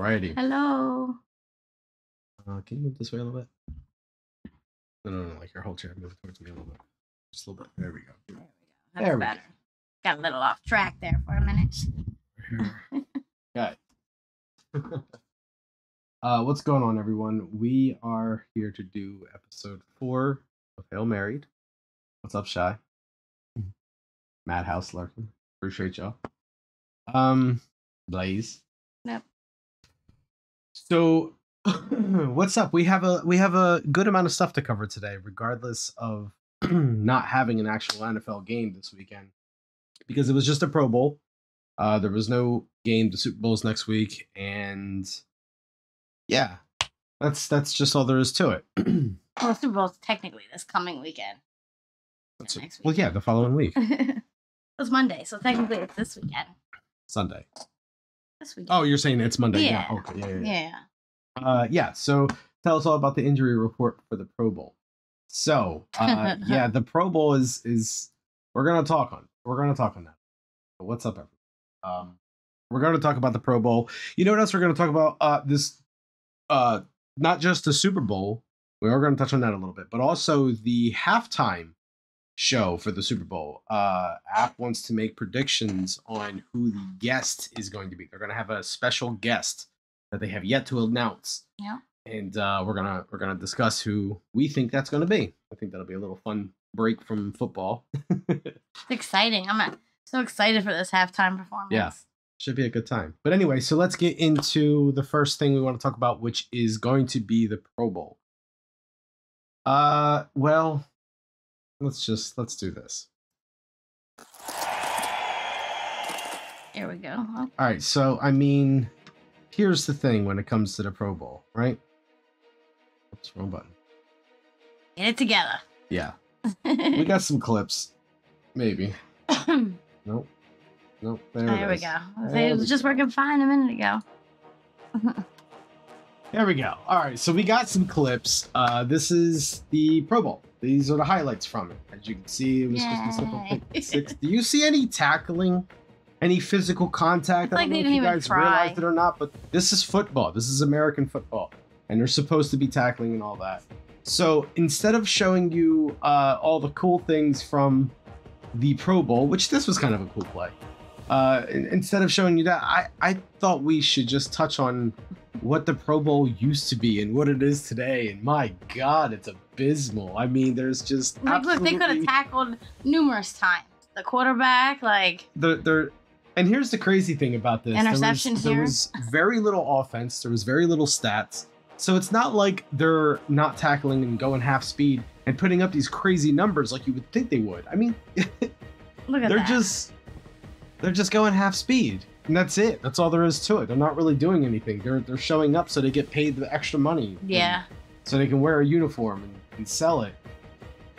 Alrighty. Hello. Can you move this way a little bit? No, like your whole chair. Move it towards me a little bit. Just a little bit. There we go. That's better. Got a little off track there for a minute. Okay. What's going on, everyone? We are here to do episode 4 of Hail Married. What's up, Shy? Madhouse lurking. Appreciate y'all. Blaze. Yep. So, what's up? We have a good amount of stuff to cover today, regardless of not having an actual NFL game this weekend, because it was just a Pro Bowl. There was no game. The Super Bowl's next week, and yeah, that's just all there is to it. Well, the Super Bowl's technically this coming weekend. Next week. Well, yeah, the following week. It's Monday, so technically it's this weekend. Sunday. This weekend. Oh, you're saying it's Monday? Yeah. Okay. Yeah. Yeah. So tell us all about the injury report for the Pro Bowl. So, yeah, the Pro Bowl is we're gonna talk on that. What's up, everyone? We're gonna talk about the Pro Bowl. You know what else we're gonna talk about? This not just the Super Bowl. We are gonna touch on that a little bit, but also the halftime show for the Super Bowl. App wants to make predictions on who the guest is going to be. They're gonna have a special guest that they have yet to announce. Yeah. And we're gonna discuss who we think that's gonna be. I think that'll be a little fun break from football. It's exciting. I'm so excited for this halftime performance. Yeah, should be a good time. But anyway, so let's get into the first thing we want to talk about, which is going to be the Pro Bowl. Well, let's do this. Here we go. All right, so I mean, here's the thing when it comes to the Pro Bowl, right? Oops, wrong button. Get it together. Yeah. We got some clips. Maybe. Nope. There we go. It was just working fine a minute ago. There we go. All right, so we got some clips. This is the Pro Bowl. These are the highlights from it. As you can see, it was supposed to be simple. 6. Do you see any tackling? Any physical contact? I don't know if you guys realized it or not, but this is football. This is American football. And they're supposed to be tackling and all that. So instead of showing you all the cool things from the Pro Bowl, which this was kind of a cool play, instead of showing you that, I thought we should just touch on what the Pro Bowl used to be and what it is today. And my God, it's abysmal. I mean, there's just look, they could have tackled numerous times. The quarterback, they're. And here's the crazy thing about this. Interception there was very little offense. There was very little stats. So it's not like they're not tackling and going half speed and putting up these crazy numbers like you would think they would. I mean, look at that. They're just going half speed. And that's it. That's all there is to it. They're not really doing anything. They're showing up so they get paid the extra money. Yeah. So they can wear a uniform and sell it.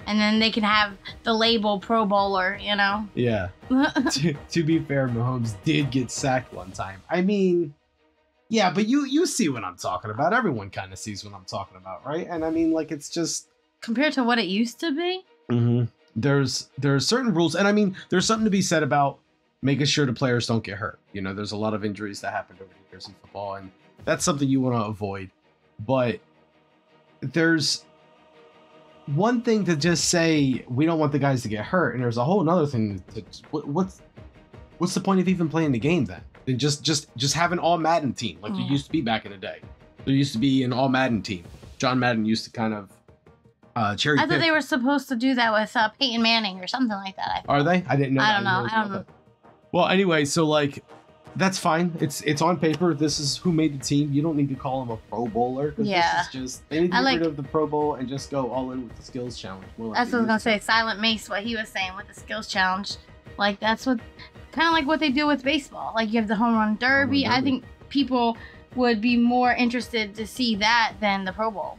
And then they can have the label Pro Bowler, you know? Yeah. to be fair, Mahomes did get sacked one time. I mean, yeah, but you see what I'm talking about. Everyone kind of sees what I'm talking about, right? And I mean, like, it's just... Compared to what it used to be? Mm-hmm. There's certain rules. And I mean, there's something to be said about making sure the players don't get hurt. You know, there's a lot of injuries that happened over the years in football, and that's something you want to avoid. But there's one thing to just say we don't want the guys to get hurt, and there's a whole another thing to what's the point of even playing the game then? Then just have an all Madden team like there used to be back in the day. There used to be an all Madden team. John Madden used to kind of cherry pick. I thought they were supposed to do that with Peyton Manning or something like that. Are they? I didn't know. I don't know. Well, anyway, so like that's fine. It's on paper. This is who made the team. You don't need to call him a Pro Bowler. Yeah. This is just they need to get rid of the Pro Bowl and just go all in with the skills challenge. That's what I was gonna say. Silent Mace, what he was saying with the skills challenge, like that's what kind of like what they do with baseball. Like you have the home run derby. I think people would be more interested to see that than the Pro Bowl.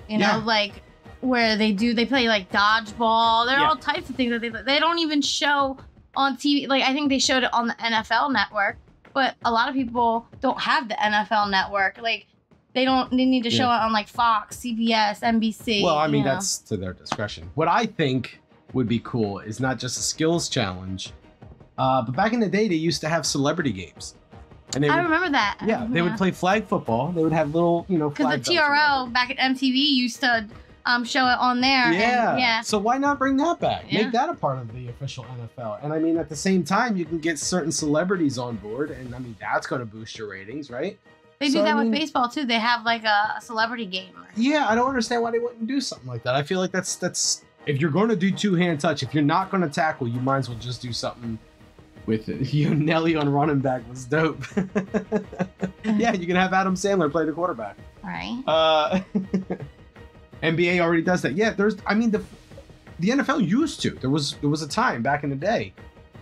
You know, like where they play like dodgeball. There are all types of things that they don't even show on TV. Like I think they showed it on the NFL Network. But a lot of people don't have the NFL Network. Like, they need to show it on, like, Fox, CBS, NBC. Well, I mean, that's to their discretion. What I think would be cool is not just a skills challenge, but back in the day, they used to have celebrity games. And I remember that. Yeah, they would play flag football. They would have little, because the TRL back at MTV used to show it on there. Yeah. And, yeah. So why not bring that back? Yeah. Make that a part of the official NFL. And I mean, at the same time, you can get certain celebrities on board, and I mean, that's going to boost your ratings, right? They do that with baseball too. They have like a celebrity game. Yeah, I don't understand why they wouldn't do something like that. I feel like that's if you're going to do two-hand touch, if you're not going to tackle, you might as well just do something with it. Nelly on running back was dope. Yeah, you can have Adam Sandler play the quarterback. Right. NBA already does that. Yeah, the NFL used to. There was a time back in the day,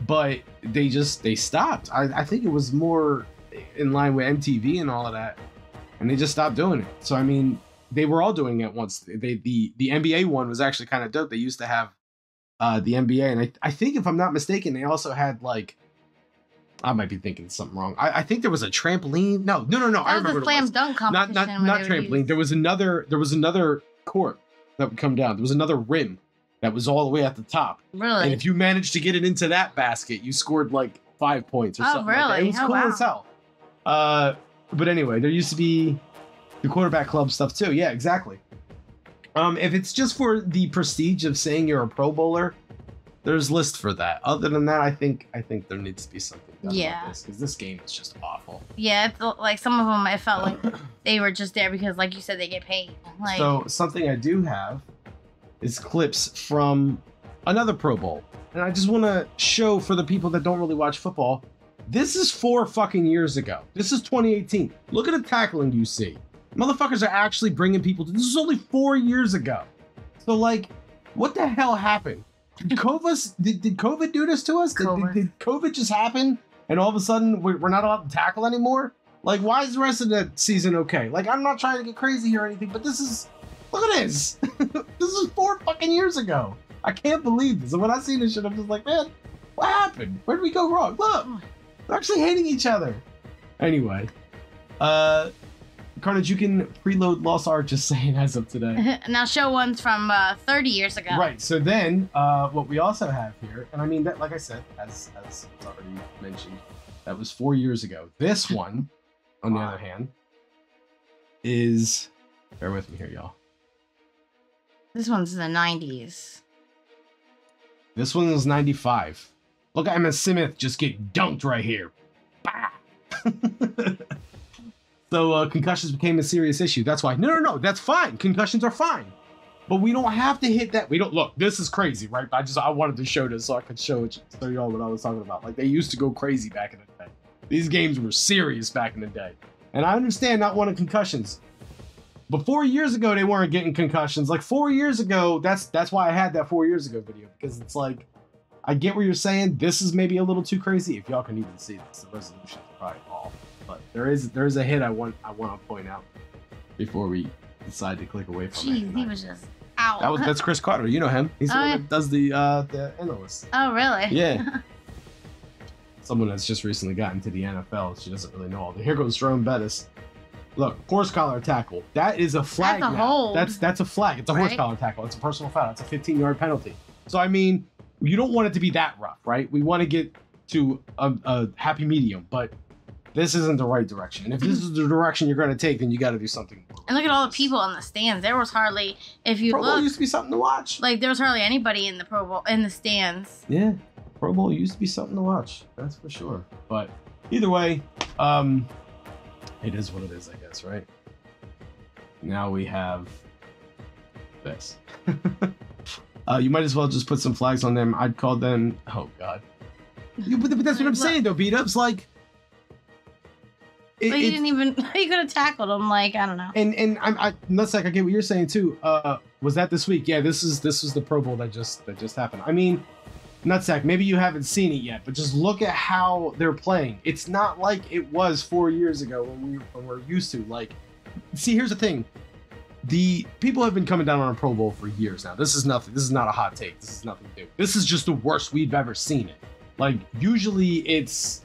but they stopped. I think it was more in line with MTV and all of that, and they just stopped doing it. So I mean, they were all doing it once. The NBA one was actually kind of dope. They used to have the NBA, and I think if I'm not mistaken, they also had like, I might be thinking something wrong. I think there was a trampoline. No. That I remember the slam dunk competition. Not trampoline. There was another court that would come down. There was another rim that was all the way at the top. Really? And if you managed to get it into that basket, you scored like 5 points or something. Really? Like that. It was cool as hell. But anyway, there used to be the quarterback club stuff too. Yeah, exactly. If it's just for the prestige of saying you're a Pro Bowler, there's lists for that. Other than that, I think there needs to be something done about this, because this game is just awful. Yeah, it's like some of them, it felt like they were just there because, like you said, they get paid. Like, so something I do have is clips from another Pro Bowl, and I just want to show for the people that don't really watch football. This is 4 fucking years ago. This is 2018. Look at the tackling you see. Motherfuckers are actually bringing people to. This is only 4 years ago. So like, what the hell happened? Did COVID do this to us? Did COVID just happen and all of a sudden we're not allowed to tackle anymore? Like, why is the rest of the season okay? Like, I'm not trying to get crazy here or anything, but this is, look at this. This is 4 fucking years ago. I can't believe this. And when I see this shit, I'm just like, man, what happened? Where did we go wrong? Look, they're actually hating each other. Anyway, Carnage, you can preload Lost Ark, just saying, as of today. Now show ones from 30 years ago. Right. So then, what we also have here, and I mean that, like I said, as was already mentioned, that was 4 years ago. This one, on the other hand, is, bear with me here, y'all. This one's in the 90s. This one is 95. Look at Emmitt Smith just get dunked right here. Bah! So concussions became a serious issue. That's why. No. That's fine. Concussions are fine. But we don't have to hit that. We don't. Look, this is crazy, right? I wanted to show this so I could show y'all what I was talking about. Like, they used to go crazy back in the day. These games were serious back in the day. And I understand not wanting concussions. But 4 years ago, they weren't getting concussions. Like 4 years ago, that's why I had that 4 years ago video. Because it's like, I get what you're saying. This is maybe a little too crazy. If y'all can even see this, the resolution is probably off. But there is a hit I want to point out before we decide to click away from it. Jeez, he was just out. That's Chris Carter. You know him. He's the one that does the analyst. Oh, really? Yeah. Someone that's just recently gotten to the NFL. She doesn't really know all the. Here goes Jerome Bettis. Look, horse collar tackle. That is a flag. That's a hold. That's a flag. It's a horse collar tackle. It's a personal foul. It's a 15-yard penalty. So I mean, you don't want it to be that rough, right? We want to get to a happy medium, but this isn't the right direction. And if this is the direction you're going to take, then you got to do something more. And look at all the people in the stands. There was hardly, if you Pro look, Bowl used to be something to watch. Like, there was hardly anybody in the Pro Bowl, in the stands. Yeah, Pro Bowl used to be something to watch. That's for sure. But either way, it is what it is, I guess, right? Now we have this. You might as well just put some flags on them. I'd call them, oh God. But that's what I'm saying, though, beat-ups, like, But you didn't even, you could have tackled him, like, I don't know. And I Nutsack, I get what you're saying too. Was that this week? Yeah, this was the Pro Bowl that just happened. I mean, Nutsack, maybe you haven't seen it yet, but just look at how they're playing. It's not like it was 4 years ago when we're used to. Like, see, here's the thing. The people have been coming down on a Pro Bowl for years now. This is nothing. This is not a hot take. This is nothing new. This is just the worst we've ever seen it. Like, usually it's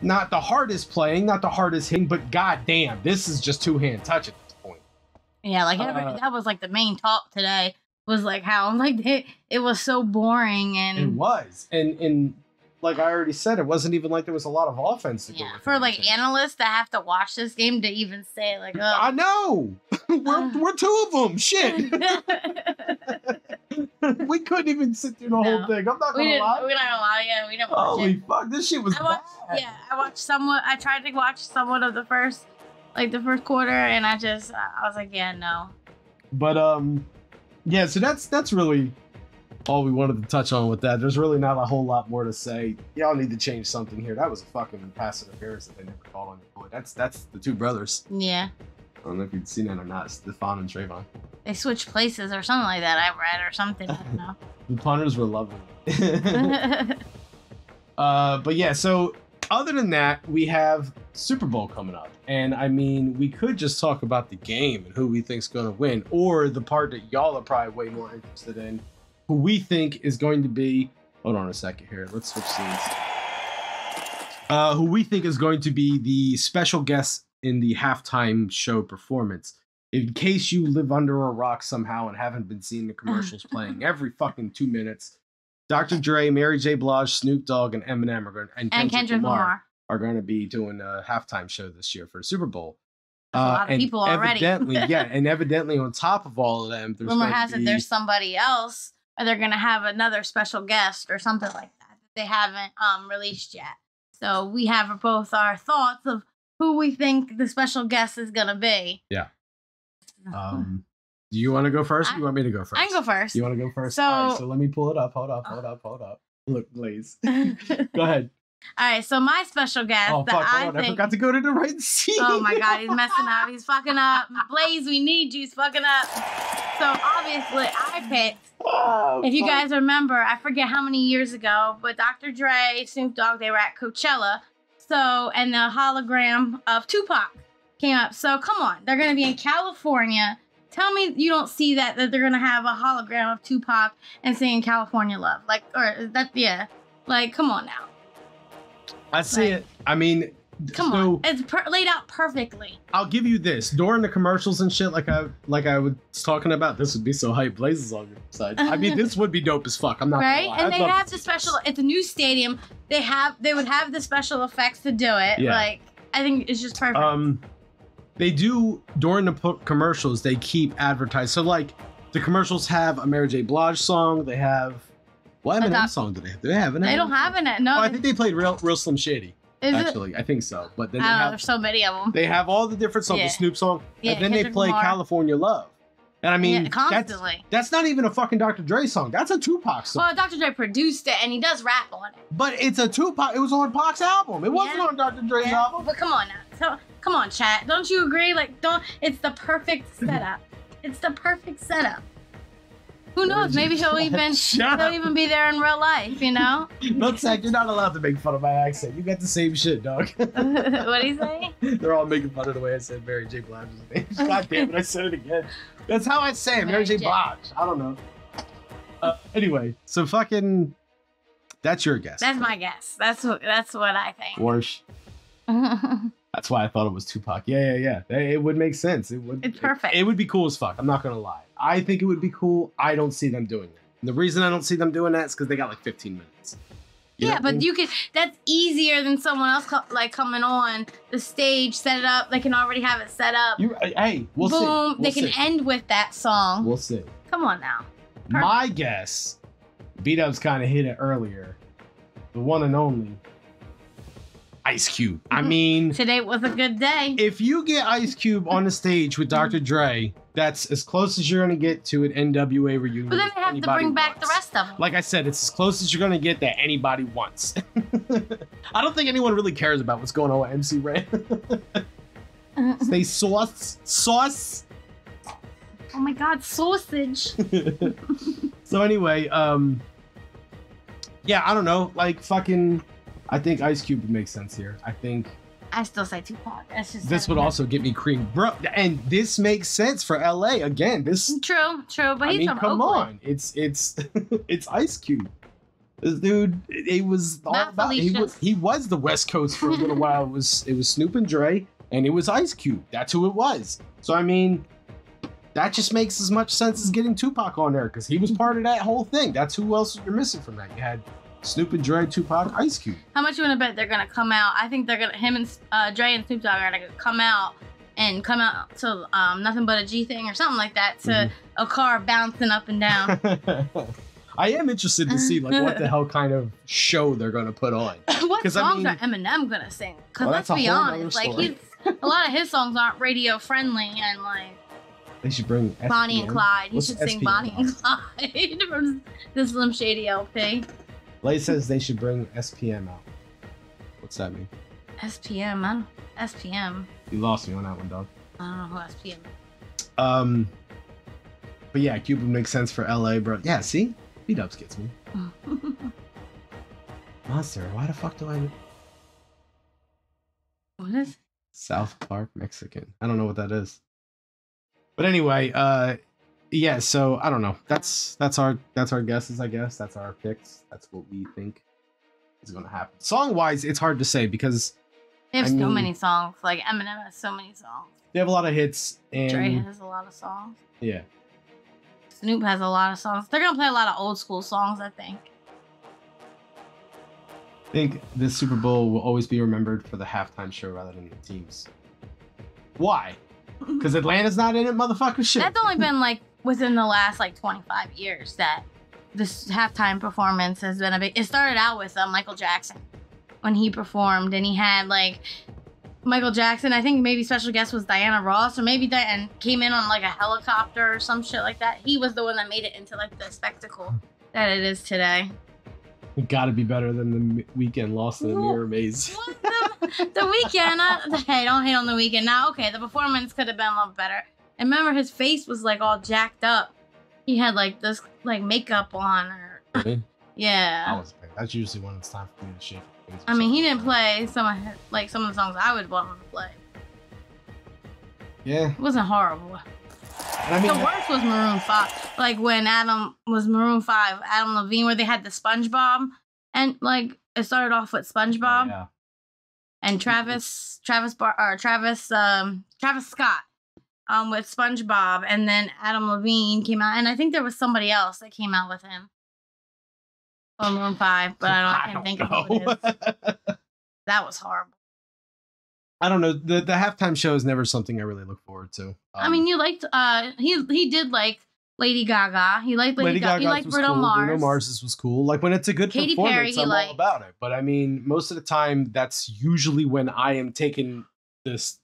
not the hardest playing, not the hardest hitting, but goddamn, this is just two-hand touch at this point. Yeah, like that was like the main talk today. Was like how like it was so boring, and it was, and like I already said, it wasn't even like there was a lot of offense to go with for like everything. analysts that have to watch this game to even say like, I oh. know. we're two of them. Shit. We couldn't even sit through the whole thing. I'm not gonna lie. We're not gonna lie. Yeah, we didn't watch Holy it. fuck, this shit was bad. I watched somewhat. I tried to watch somewhat of the first quarter, and I was like, yeah, no. But yeah. So that's really all we wanted to touch on with that. There's really not a whole lot more to say. Y'all need to change something here. That was a fucking pass interference that they never called on your boy. That's the two brothers. Yeah. I don't know if you've seen that or not. Stefan and Trayvon. They switched places or something like that. I read or something. I don't know. The punters were loving it. But yeah, so other than that, we have Super Bowl coming up. And I mean, we could just talk about the game and who we think's going to win, or the part that y'all are probably way more interested in, who we think is going to be. Hold on a second here. Let's switch scenes. Who we think is going to be the special guest in the halftime show performance. In case you live under a rock somehow and haven't been seeing the commercials playing every fucking 2 minutes, Dr. Dre, Mary J. Blige, Snoop Dogg, and Eminem are going, and Kendrick Lamar are going to be doing a halftime show this year for the Super Bowl. A lot of people already. And evidently on top of all of them, there's rumor has it there's somebody else, or they're going to have another special guest or something like that they haven't released yet. So we have both our thoughts of who we think the special guest is going to be. Yeah. Do you want to go first? Or you want me to go first? I can go first. You want to go first? So, all right, so let me pull it up. Hold up. Look, Blaze. Go ahead. All right, so my special guest I forgot to go to the right scene. Oh my God, he's messing up. He's fucking up. Blaze, we need you. He's fucking up. So obviously I picked, if you guys remember, I forget how many years ago, but Dr. Dre, Snoop Dogg, they were at Coachella. So, and the hologram of Tupac came up. So come on, they're going to be in California. Tell me you don't see that they're going to have a hologram of Tupac and singing California Love. Like, or is that, yeah. Like, come on now. I see it. I mean, come on. It's laid out perfectly. I'll give you this. During the commercials and shit, like I was talking about, this would be so hype. Blazes on your side. I mean, this would be dope as fuck. I'm not right. Gonna lie. And they have the special. It's a new stadium. They would have the special effects to do it. Yeah. Like, I think it's just perfect. They do during the commercials. They keep advertising. So like, the commercials have a Mary J. Blige song. They have. What Eminem song do they have? Do they have an Eminem? They don't have an No. Oh, I think they played Real Slim Shady. Actually, I think so. But then there's so many of them. They have all the different songs. The Snoop song. Yeah, and then they play California Love. And I mean, constantly. That's not even a fucking Dr. Dre song. That's a Tupac song. Well, Dr. Dre produced it, and he does rap on it. But it's a Tupac. It was on Pac's album. It wasn't on Dr. Dre's album. But come on now. So come on, chat. Don't you agree? Like, it's the perfect setup. It's the perfect setup. Who knows? Maybe he'll even be there in real life. You know. Look, Zach, you're not allowed to make fun of my accent. You got the same shit, dog. What'd he say? They're all making fun of the way I said Mary J. Blige's name. God damn it! I said it again. That's how I say it, Mary J. Blige. I don't know. Anyway, so fucking. That's your guess. That's my guess. That's what I think. Warsh. That's why I thought it was Tupac. Yeah. It would make sense. It's perfect. It would be cool as fuck. I'm not gonna lie. I think it would be cool. I don't see them doing that. And the reason I don't see them doing that is because they got like 15 minutes. Yeah, but you could. That's easier than someone else coming on the stage, set it up. They can already have it set up. We'll see. Boom. They can end with that song. We'll see. Come on now. Perfect. My guess. B-Dubs kind of hit it earlier. The one and only. Ice Cube. I mean, today was a good day. If you get Ice Cube on the stage with Dr. Dre, that's as close as you're gonna get to an NWA reunion. But then they have to bring back the rest of them. Like I said, it's as close as you're gonna get that anybody wants. I don't think anyone really cares about what's going on with MC Ren. Say sauce. Oh my God, sausage. So anyway, yeah, I don't know, like fucking. I think Ice Cube would make sense here. I still say Tupac. That's just this would also get me cream, bro. And this makes sense for LA again. This true, but he's from come Oakland. on, it's it's Ice Cube. This dude, it was all about. He was the West Coast for a little while. It was Snoop and Dre, and it was Ice Cube. That's who it was. So I mean, that just makes as much sense as getting Tupac on there because he was part of that whole thing. That's who else you're missing from that. You had Snoop and Dre, Tupac, Ice Cube. How much you want to bet they're gonna come out? I think they're gonna him and Dre and Snoop Dogg are gonna come out to Nothing But a G thing or something like that to a car bouncing up and down. I am interested to see like what the hell kind of show they're gonna put on. What songs are Eminem gonna sing? Because let's be honest, like a lot of his songs aren't radio friendly and like. They should bring SPM. Bonnie and Clyde. He What's should sing SPM? Bonnie and Clyde from the Slim Shady LP. Lay says they should bring SPM out. What's that mean? SPM. SPM. You lost me on that one, dog. I don't know who SPM is. But yeah, Cuba makes sense for LA, bro. Yeah, see? B-Dubs gets me. Monster, why the fuck do I... What is? South Park Mexican. I don't know what that is. But anyway, yeah, so I don't know. That's our guesses, I guess. That's our picks. That's what we think is gonna happen. Song-wise, it's hard to say because they have so many songs. Like Eminem has so many songs. They have a lot of hits, and Dre has a lot of songs. Yeah. Snoop has a lot of songs. They're gonna play a lot of old school songs, I think. I think this Super Bowl will always be remembered for the halftime show rather than the teams. Why? Because Atlanta's not in it, motherfucker. Shit. That's only been like within the last like 25 years that this halftime performance has been a big. It started out with Michael Jackson when he performed, and he had like Michael Jackson. I think maybe special guest was Diana Ross, or maybe Diana came in on like a helicopter or some shit like that. He was the one that made it into like the spectacle that it is today. It got to be better than the Weeknd lost in the Mirror Maze. The Weeknd, hey, don't hate on the Weeknd. Now, okay, the performance could have been a little better. And remember, his face was like all jacked up. He had like this like makeup on, or Really? yeah. That's usually when it's time for me to shake. I mean, he didn't play some of the songs I would want him to play. Yeah. It wasn't horrible. And I mean, The worst was Maroon 5. Like when Adam was Maroon 5, Adam Levine, where they had the SpongeBob, and like it started off with SpongeBob. yeah. And Travis Scott with SpongeBob, and then Adam Levine came out, and I think there was somebody else that came out with him on Maroon 5, but I can't think of who it is. That was horrible. I don't know. The halftime show is never something I really look forward to. I mean, you liked he did like Lady Gaga. He liked Lady Gaga. He liked Bruno cool. Mars. Bruno Mars's was cool. Like when it's a good Katy performance, Perry, I'm all about it. But I mean, most of the time, that's usually when I am taking this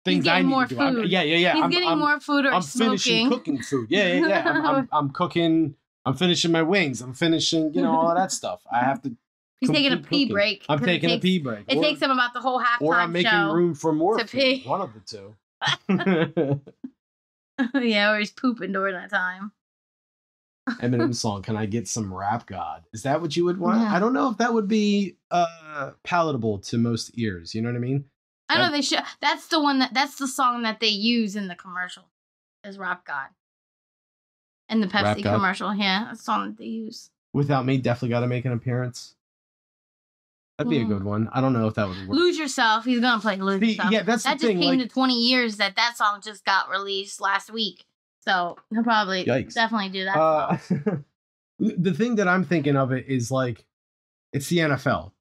things I need to do. Food. Yeah. He's getting more food or I'm smoking. finishing cooking food. Yeah. I'm cooking. I'm finishing my wings. I'm finishing, all of that stuff. I have to. He's taking a pee break. I'm taking a pee break. It takes him about the whole halftime show. Or I'm making room for more to food. pee. One of the two. Yeah, or he's pooping during that time. Eminem song, Can I Get Some Rap God? Is that what you would want? Yeah. I don't know if that would be palatable to most ears. You know what I mean? I know they should. That's the song that they use in the commercial. Is Rap God. In the Pepsi commercial, yeah, that's the song that they use. Without Me definitely got to make an appearance. That'd be a good one. I don't know if that would work. Lose Yourself. He's gonna play Lose Yourself. Yeah, that's that the thing. That just came to 20 years that song just got released last week. So he'll probably definitely do that. The thing that I'm thinking of it is like, it's the NFL.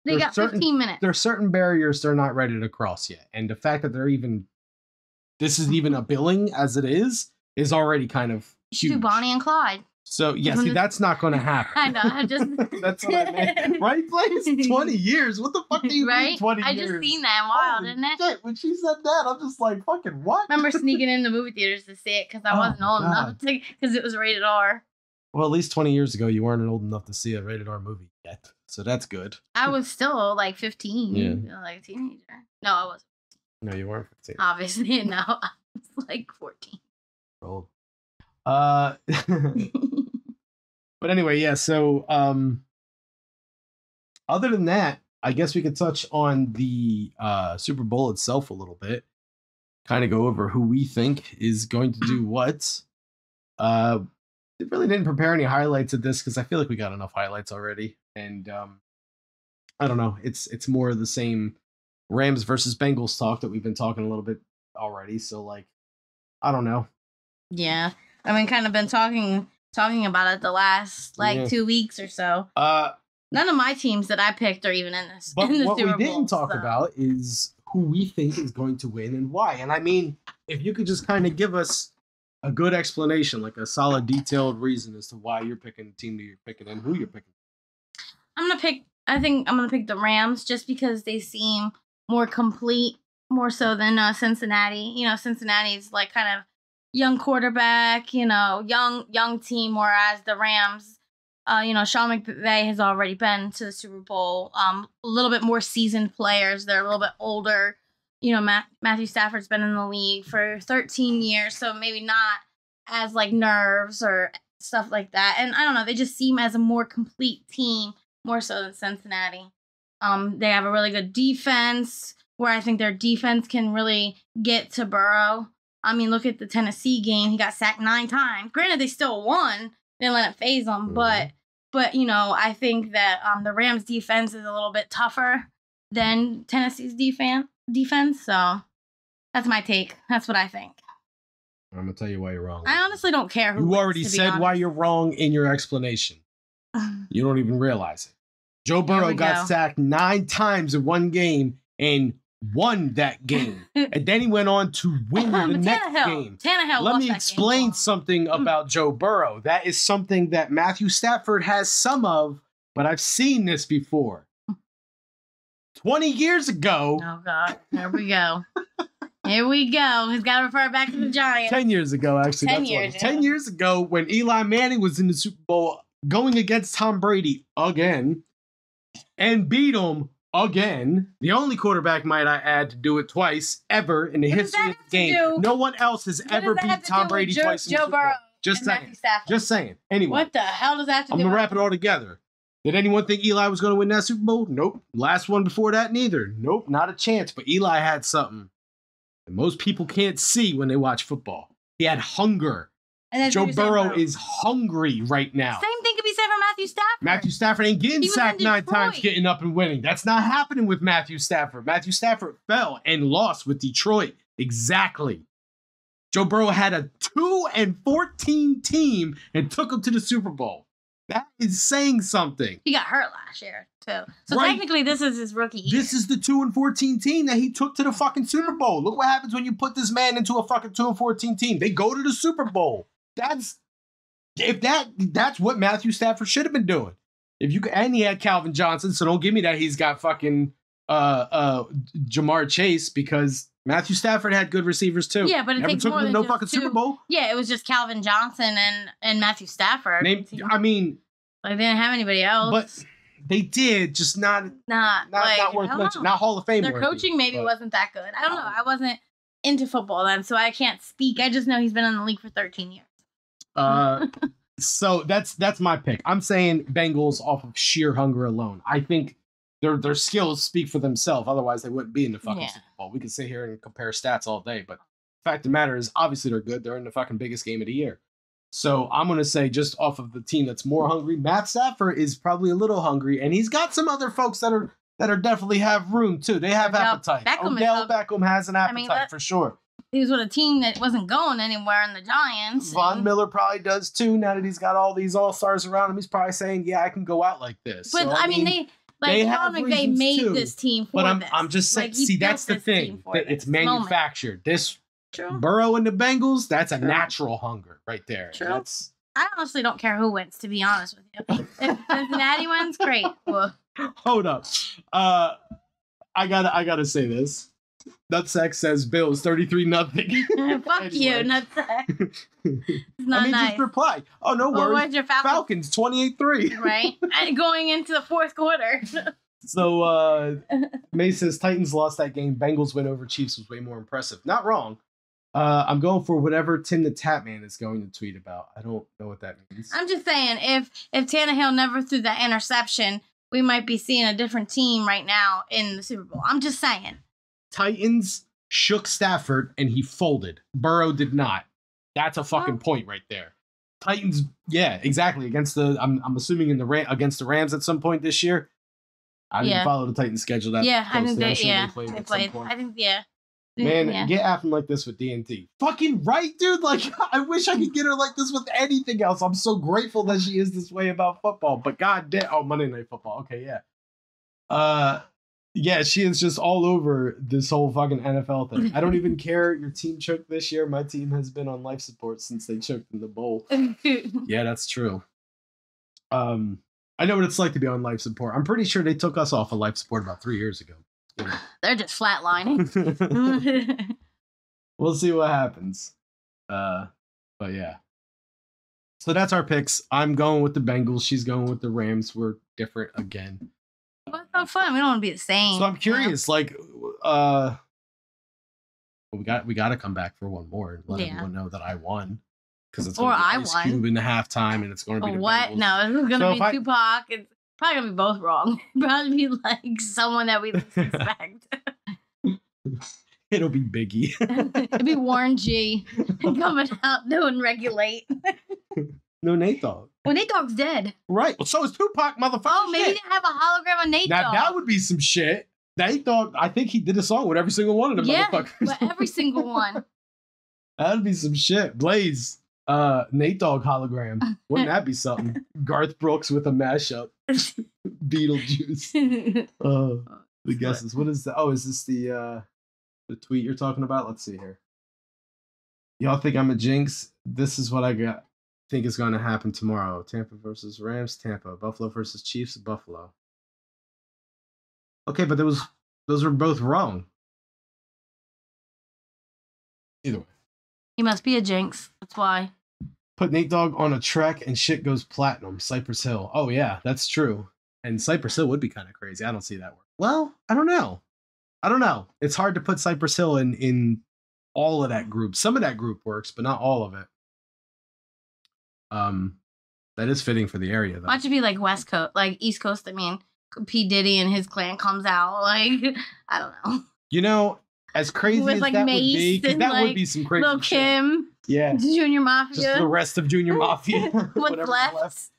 They got 15 minutes. There's certain barriers they're not ready to cross yet, and the fact that this is even a billing as it is already kind of huge. Do Bonnie and Clyde. So yeah, see, that's not going to happen. I know. I just that's what I meant. Right, Blaze? 20 years. What the fuck do you mean 20 years? I just seen that wild, didn't it? Shit. When she said that, I'm just like, fucking what? Remember sneaking in the movie theaters to see it because I wasn't old enough to, because it was rated R. Well, at least 20 years ago, you weren't old enough to see a rated R movie yet, so that's good. I was still like 15, like a teenager. No, I wasn't. No, you weren't 15. Obviously, no, I was like 14. Old. But anyway, yeah, so other than that, I guess we could touch on the Super Bowl itself a little bit. Kind of go over who we think is going to do what. Really didn't prepare any highlights of this because I feel like we got enough highlights already. And I don't know, it's more of the same Rams versus Bengals talk that we've been talking a little bit already. So like, I don't know. Yeah. I mean, kind of been talking talking about it the last 2 weeks or so. None of my teams that I picked are even in this. But in the what Super we didn't Bowl, talk about is who we think is going to win and why. And I mean, if you could just kind of give us a good explanation, like a solid, detailed reason as to why you're picking the team that you're picking and who you're picking. I think I'm gonna pick the Rams just because they seem more complete, more so than Cincinnati. You know, Cincinnati's like kind of young quarterback, you know, young team, whereas the Rams, you know, Sean McVay has already been to the Super Bowl. A little bit more seasoned players. They're a little bit older. You know, Matthew Stafford's been in the league for 13 years, so maybe not as like nerves or stuff like that. And I don't know, they just seem as a more complete team, more so than Cincinnati. They have a really good defense, where I think their defense can really get to Burrow. I mean, look at the Tennessee game. He got sacked 9 times. Granted, they still won. They didn't let it phase them, but you know, I think that the Rams' defense is a little bit tougher than Tennessee's defense. So that's my take. That's what I think. I'm gonna tell you why you're wrong. I honestly don't care who you wins, already said why you're wrong in your explanation. You don't even realize it. Joe Burrow got sacked 9 times in one game and won that game. And then he went on to win the next game. Let me explain something about Joe Burrow. That is something that Matthew Stafford has some of, but I've seen this before. 20 years ago. Oh, God. Here we go. Here we go. He's got to refer back to the Giants. 10 years ago, actually. 10 years ago, when Eli Manning was in the Super Bowl going against Tom Brady again and beat him again. The only quarterback, might I add, to do it twice ever in the history of the game. No one else has ever beat Tom Brady twice in the Super Bowl. Just saying. Just saying. Anyway. What the hell does that have to do with? I'm going to wrap it all together. Did anyone think Eli was going to win that Super Bowl? Nope. Last one before that, neither. Nope, not a chance. But Eli had something that most people can't see when they watch football. He had hunger. And Joe Burrow is hungry right now. Same thing could be said for Matthew Stafford. Matthew Stafford ain't getting sacked 9 times, getting up and winning. That's not happening with Matthew Stafford. Matthew Stafford fell and lost with Detroit. Exactly. Joe Burrow had a 2-14 team and took him to the Super Bowl. That is saying something. He got hurt last year, too. So technically, this is his rookie year. This is the 2-14 team that he took to the fucking Super Bowl. Look what happens when you put this man into a fucking 2-14 team. They go to the Super Bowl. That's what Matthew Stafford should have been doing. And he had Calvin Johnson, so don't give me that he's got fucking Jamar Chase, because Matthew Stafford had good receivers too. Yeah, but it takes more than no fucking Super Bowl. Yeah, it was just Calvin Johnson and Matthew Stafford. I mean, like, they didn't have anybody else. But they did, just not worth mentioning. Not Hall of Fame. Their coaching wasn't that good. I don't know. I wasn't into football then, so I can't speak. I just know he's been in the league for 13 years. So that's my pick. I'm saying Bengals off of sheer hunger alone. I think their skills speak for themselves. Otherwise, they wouldn't be in the fucking Super Bowl. We could sit here and compare stats all day, but the fact of the matter is, obviously they're good. They're in the fucking biggest game of the year. So I'm gonna say, just off of the team that's more hungry, Matt Stafford is probably a little hungry, and he's got some other folks that are definitely have room too. They have appetite. Odell Beckham has an appetite for sure. He was with a team that wasn't going anywhere in the Giants. Von Miller probably does too. Now that he's got all these all-stars around him, he's probably saying, "Yeah, I can go out like this." But so, I mean, Sean McVay made this team for this. But I'm just saying, see, that's the thing. It's manufactured. This Burrow and the Bengals, that's a natural hunger right there. True. I honestly don't care who wins, to be honest with you. If Cincinnati wins, great. Well. Hold up. I gotta say this. Nutsack says Bills 33-0. Fuck you, Nutsack. It's not nice. Just reply. Oh, no worries. What's your Falcons 28-3. Right. And going into the fourth quarter. So May says Titans lost that game. Bengals win over Chiefs was way more impressive. Not wrong. I'm going for whatever Tim the Tatman is going to tweet about. I don't know what that means. I'm just saying, if Tannehill never threw that interception, we might be seeing a different team right now in the Super Bowl. I'm just saying. Titans shook Stafford and he folded. Burrow did not. That's a fucking point right there. Titans, yeah, exactly. Against I'm assuming against the Rams at some point this year. I didn't follow the Titans schedule that. Yeah, I think they played. I think Man, Yeah. get acting like this with DNT. Fucking right, dude. Like, I wish I could get her like this with anything else. I'm so grateful that she is this way about football. But goddamn, oh, Monday Night Football. Okay, yeah. Yeah, she is just all over this whole fucking NFL thing. I don't even care. Your team choked this year. My team has been on life support since they choked in the bowl. Yeah, that's true. I know what it's like to be on life support. I'm pretty sure they took us off of life support about 3 years ago. They're just flatlining. We'll see what happens. But yeah. So that's our picks. I'm going with the Bengals. She's going with the Rams. We're different again. What's so fun? We don't want to be the same. So I'm curious, like, we got to come back for one more and let everyone know that I won, because it's going to be Ice Cube in the halftime, and it's going to be the what? Bengals. No, it's going to be Tupac. It's probably going to be both wrong. Probably be like someone that we least expect. It'll be Biggie. It'll be Warren G coming out doing Regulate. No, Nate Dogg. Well, Nate Dogg's dead. Right. Well, so is Tupac, motherfucker. Oh, maybe they have a hologram of Nate Dogg. Now, that would be some shit. Nate Dogg, I think he did a song with every single one of them motherfuckers. Yeah, but every single one. That'd be some shit. Blaze, Nate Dogg hologram. Wouldn't that be something? Garth Brooks with a mashup. Beetlejuice. The guesses. What is that? Oh, is this the tweet you're talking about? Let's see here. Y'all think I'm a jinx? This is what I think is going to happen tomorrow. Tampa versus Rams, Tampa. Buffalo versus Chiefs, Buffalo. Okay, but those were both wrong. Either way. He must be a jinx. That's why. Put Nate Dogg on a trek and shit goes platinum. Cypress Hill. Oh, yeah, that's true. And Cypress Hill would be kind of crazy. I don't see that work. Well, I don't know. It's hard to put Cypress Hill in all of that group. Some of that group works, but not all of it. That is fitting for the area, though. Why should be like West Coast, like East Coast? I mean, P. Diddy and his clan comes out. Like, I don't know. You know, as crazy with as like that Mace would be, and that like would be some crazy Lil' Kim, yeah, Junior Mafia, just the rest of Junior Mafia. What's left?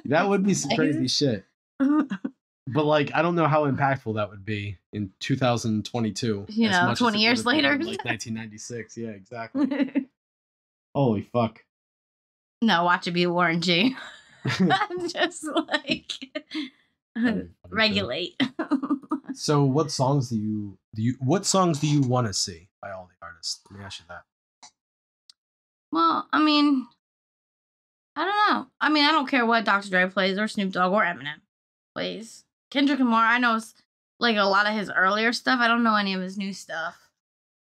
That would be some crazy shit. But like, I don't know how impactful that would be in 2022. You know, 20 years later, like 1996. Yeah, exactly. Holy fuck. No, watch it be Warren G. I'm just like Regulate. So, what songs do you want to see by all the artists? Let me ask you that. Well, I mean, I don't know. I mean, I don't care what Dr. Dre plays or Snoop Dogg or Eminem plays. Kendrick Lamar, I know it's like a lot of his earlier stuff. I don't know any of his new stuff.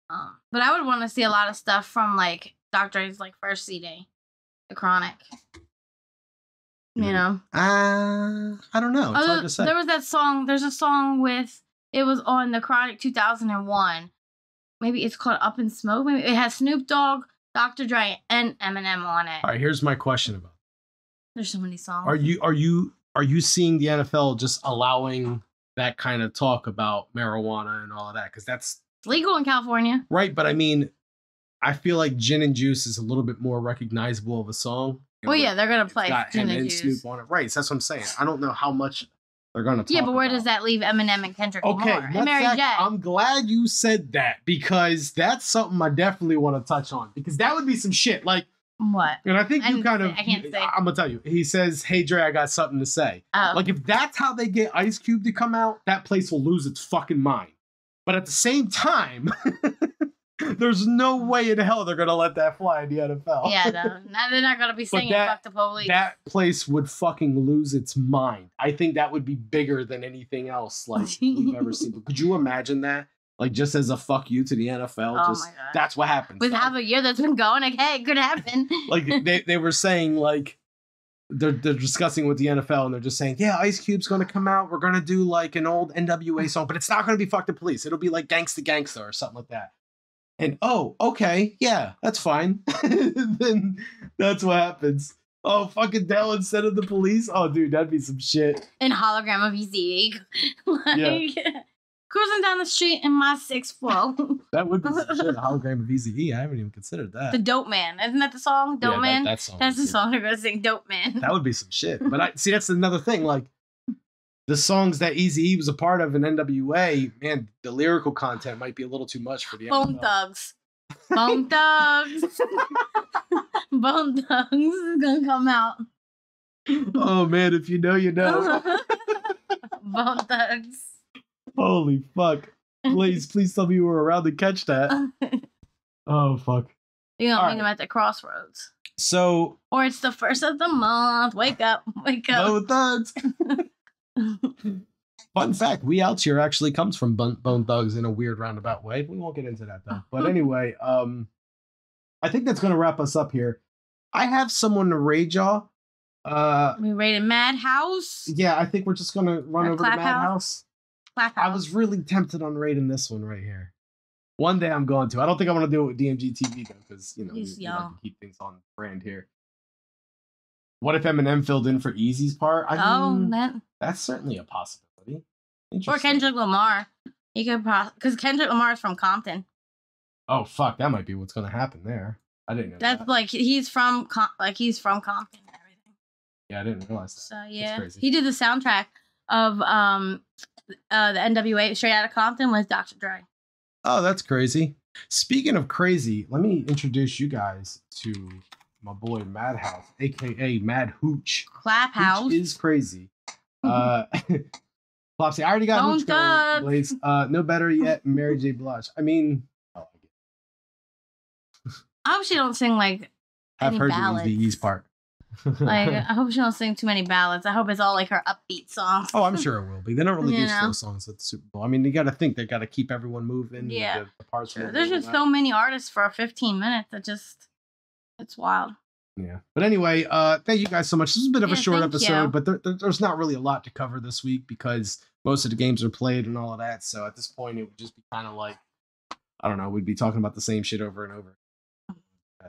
But I would want to see a lot of stuff from like Dr. Dre's like first CD, The Chronic. You know? I don't know. It's hard to say. There was that song. There's a song with, it was on The Chronic 2001. Maybe it's called Up in Smoke. Maybe it has Snoop Dogg, Dr. Dre, and Eminem on it. All right, here's my question about it. There's so many songs. Are you seeing the NFL just allowing that kind of talk about marijuana and all of that? Because that's legal in California. Right, but I mean, I feel like Gin and Juice is a little bit more recognizable of a song. Well, yeah, they're going to play Gin and Juice. Snoop on it. Right, so that's what I'm saying. I don't know how much they're going to talk about. Yeah, but where does that leave Eminem and Kendrick Lamar? And Mary J. I'm glad you said that, because that's something I definitely want to touch on, because that would be some shit. Like, what? And I think you kind of, I can't say. I'm going to tell you. He says, hey, Dre, I got something to say. Oh. Like, if that's how they get Ice Cube to come out, that place will lose its fucking mind. But at the same time, there's no way in hell they're going to let that fly in the NFL. Yeah, no. They're not going to be singing fuck the police. That place would fucking lose its mind. I think that would be bigger than anything else like we've ever seen. But could you imagine that? Like, just as a fuck you to the NFL, oh just my God. That's what happens. With half a year that's been going, like, hey, it could happen. Like, they were saying, like, they're discussing with the NFL, and they're just saying, yeah, Ice Cube's going to come out. We're going to do, like, an old NWA song, but it's not going to be Fuck the Police. It'll be, like, Gangsta Gangsta or something like that. And, oh, okay, yeah, that's fine. Then that's what happens. Oh, fucking Dell instead of the police? Oh, dude, that'd be some shit. And hologram of Eazy. Like, cruising down the street in my 6'4". That would be some shit. A hologram of Eazy-E. I haven't even considered that. The Dope Man. Isn't that the song? Dope Man? That song. That's the song they're going to sing, Dope Man. That would be some shit. But see, that's another thing. Like, the songs that Eazy-E was a part of in NWA, man, the lyrical content might be a little too much for the Bone NFL. Thugs. Bone Thugs. Bone Thugs is gonna come out. Oh man, if you know, you know. Bone Thugs. Holy fuck. Please tell me you were around to catch that. Oh fuck. You're gonna All meet them at the crossroads. So Or it's the first of the month. Wake up. Wake up. Bone Thugs. Fun fact, We Out Here actually comes from Bone Thugs in a weird roundabout way. We won't get into that though. But anyway, I think that's gonna wrap us up here. I have someone to raid y'all. We rated Madhouse. Yeah, I think we're just gonna run Or over to Clap Madhouse. Clap I House. was really tempted on raiding this one right here. One day I'm going to. I don't think I want to do it with DMG TV though, because you know we He's like young. to keep things on brand here. What if Eminem filled in for Easy's part? I mean, that's certainly a possibility. Or Interesting. Kendrick Lamar. He could because Kendrick Lamar is from Compton. Oh fuck, that might be what's gonna happen there. I didn't know That's that. like he's from Compton and everything. Yeah, I didn't realize that. So That's yeah, crazy. he did the soundtrack of the NWA Straight Outta Compton with Dr. Dre. Oh, that's crazy. Speaking of crazy, let me introduce you guys to my boy Madhouse, aka Mad Hooch. Clap House. Hooch is crazy. Flopsy, I already got Bone Hooch going, Thugs. Blaze. No better yet, Mary J. Blige. I mean, I hope she don't sing like I've any heard ballads. the E's part. Like I hope she don't sing too many ballads. I hope it's all like her upbeat songs. Oh, I'm sure it will be. They don't really You do know? slow songs at the Super Bowl. I mean, you got to think they got to keep everyone moving. Yeah. The parts. Sure. moving There's and just whatnot. so many artists for 15 minutes. It's wild. Yeah. But anyway, thank you guys so much. This is a bit of a Yeah, short thank episode, you. but there's not really a lot to cover this week because most of the games are played and all of that. So at this point, it would just be kind of like, I don't know, we'd be talking about the same shit over and over.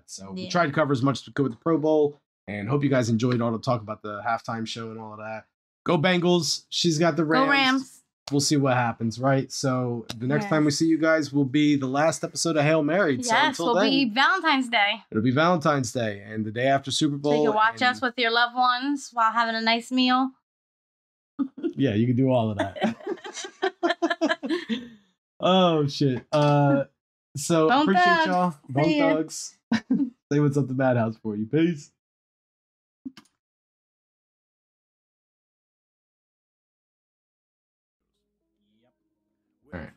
So we Yeah. tried to cover as much as we could with the Pro Bowl, and hope you guys enjoyed all the talk about the halftime show and all of that. Go Bengals. She's got the Rams. Go Rams. We'll see what happens, right? So the next Yes. time we see you guys will be the last episode of Hail Mary. So Yes, until will then, be Valentine's Day. it'll be Valentine's Day and the day after Super Bowl. So you can watch and- us with your loved ones while having a nice meal. Yeah, you can do all of that. Oh shit. So Bone appreciate Thugs. y'all. Bone See ya. Thugs. Say what's up to Madhouse for you. Peace. All right.